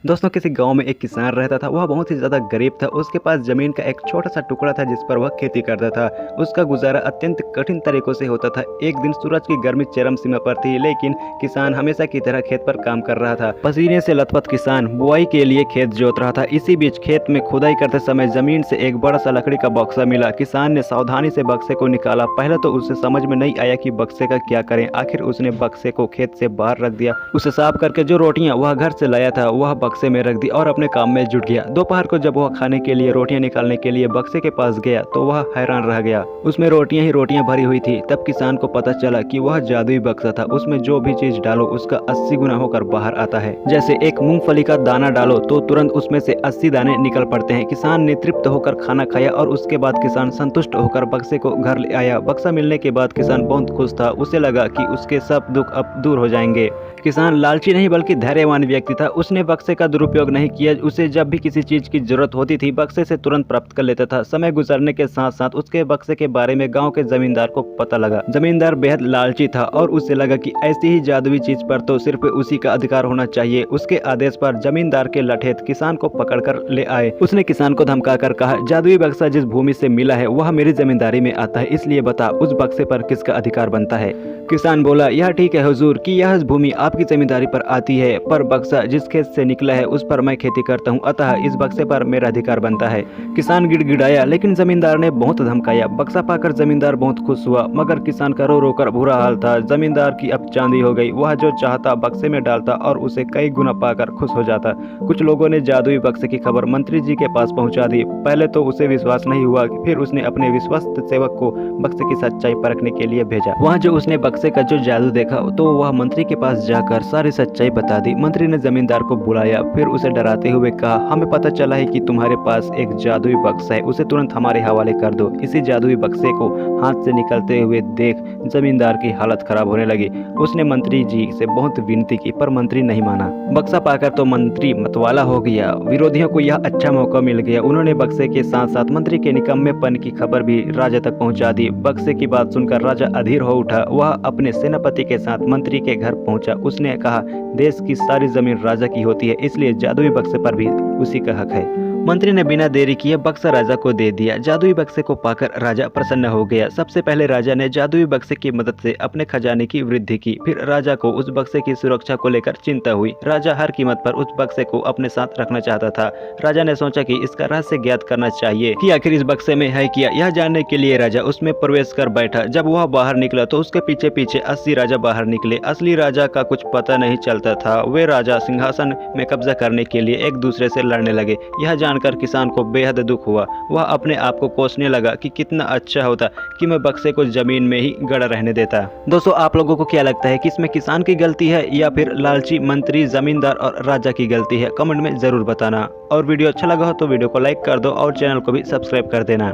दोस्तों किसी गांव में एक किसान रहता था। वह बहुत ही ज़्यादा गरीब था। उसके पास ज़मीन का एक छोटा सा टुकड़ा था जिस पर वह खेती करता था। उसका गुजारा अत्यंत कठिन तरीकों से होता था। एक दिन सूरज की गर्मी चरम सीमा पर थी, लेकिन किसान हमेशा की तरह खेत पर काम कर रहा था। पसीने से लथपथ किसान बुआई के लिए खेत जोत रहा था। इसी बीच खेत में खुदाई करते समय जमीन से एक बड़ा सा लकड़ी का बक्सा मिला। किसान ने सावधानी से बक्से को निकाला। पहले तो उसे समझ में नहीं आया कि बक्से का क्या करें। आखिर उसने बक्से को खेत से बाहर रख दिया। उसे साफ करके जो रोटियां वह घर से लाया था वह बक्से में रख दी और अपने काम में जुट गया। दोपहर को जब वह खाने के लिए रोटियां निकालने के लिए बक्से के पास गया तो वह हैरान रह गया। उसमें रोटियां ही रोटियां भरी हुई थी। तब किसान को पता चला कि वह जादुई बक्सा था। उसमें जो भी चीज डालो उसका 80 गुना होकर बाहर आता है। जैसे एक मूंगफली का दाना डालो तो तुरंत उसमें से 80 दाने निकल पड़ते हैं। किसान ने तृप्त होकर खाना खाया और उसके बाद किसान संतुष्ट होकर बक्से को घर ले आया। बक्सा मिलने के बाद किसान बहुत खुश था। उसे लगा कि उसके सब दुख अब दूर हो जाएंगे। किसान लालची नहीं बल्कि धैर्यवान व्यक्ति था। उसने बक्से का दुरुपयोग नहीं किया। उसे जब भी किसी चीज की जरूरत होती थी बक्से से तुरंत प्राप्त कर लेता था। समय गुजरने के साथ साथ उसके बक्से के बारे में गांव के जमींदार को पता लगा। जमींदार बेहद लालची था और उसे लगा कि ऐसी ही जादुई चीज पर तो सिर्फ उसी का अधिकार होना चाहिए। उसके आदेश पर जमींदार के लठेत किसान को पकड़कर ले आए। उसने किसान को धमकाकर कहा, जादुई बक्सा जिस भूमि से मिला है वह मेरी जमींदारी में आता है, इसलिए बता उस बक्से पर किसका अधिकार बनता है। किसान बोला, यह ठीक है हुजूर कि यह भूमि आपकी जमींदारी पर आती है, पर बक्सा जिस खेत से निकला है उस पर मैं खेती करता हूँ, अतः इस बक्से पर मेरा अधिकार बनता है। किसान गिड़गिड़ाया, लेकिन जमींदार ने बहुत धमकाया। बक्सा पाकर जमींदार बहुत खुश हुआ, मगर किसान का रो रो कर बुरा हाल था। जमींदार की अब चांदी हो गई। वह जो चाहता बक्से में डालता और उसे कई गुना पाकर खुश हो जाता। कुछ लोगों ने जादुई बक्से की खबर मंत्री जी के पास पहुंचा दी। पहले तो उसे विश्वास नहीं हुआ, फिर उसने अपने विश्वस्त सेवक को बक्से की सच्चाई परखने के लिए भेजा। वहाँ जो उसने बक्से का जो जादू देखा तो वह मंत्री के पास जाकर सारी सच्चाई बता दी। मंत्री ने जमींदार को बुलाया, फिर उसे डराते हुए कहा, हमें पता चला है कि तुम्हारे पास एक जादुई बक्सा है, उसे तुरंत हमारे हवाले कर दो। इसी जादुई बक्से को हाथ से निकलते हुए देख जमींदार की हालत खराब होने लगी। उसने मंत्री जी से बहुत विनती की, पर मंत्री नहीं माना। बक्सा पाकर तो मंत्री मतवाला हो गया। विरोधियों को यह अच्छा मौका मिल गया। उन्होंने बक्से के साथ साथ मंत्री के निकम्मेपन की खबर भी राजा तक पहुंचा दी। बक्से की बात सुनकर राजा अधीर हो उठा। वह अपने सेनापति के साथ मंत्री के घर पहुंचा। उसने कहा, देश की सारी जमीन राजा की होती है, इसलिए जादुई बक्से पर भी उसी का हक है। मंत्री ने बिना देरी किए बक्सा राजा को दे दिया। जादुई बक्से को पाकर राजा प्रसन्न हो गया। सबसे पहले राजा ने जादुई बक्से की मदद से अपने खजाने की वृद्धि की। फिर राजा को उस बक्से की सुरक्षा को लेकर चिंता हुई। राजा हर कीमत पर उस बक्से को अपने साथ रखना चाहता था। राजा ने सोचा कि इसका रहस्य ज्ञात करना चाहिए कि आखिर इस बक्से में है क्या। यह जानने के लिए राजा उसमें प्रवेश कर बैठा। जब वह बाहर निकला तो उसके पीछे पीछे 80 राजा बाहर निकले। असली राजा का कुछ पता नहीं चलता था। वे राजा सिंहासन में कब्जा करने के लिए एक दूसरे से लड़ने लगे। यह जानकर किसान को बेहद दुख हुआ। वह अपने आप को कोसने लगा कि कितना अच्छा होता कि मैं बक्से को जमीन में ही गड़ा रहने देता। दोस्तों आप लोगों को क्या लगता है कि इसमें किसान की गलती है या फिर लालची मंत्री, जमींदार और राजा की गलती है? कमेंट में जरूर बताना। और वीडियो अच्छा लगा हो तो वीडियो को लाइक कर दो और चैनल को भी सब्सक्राइब कर देना।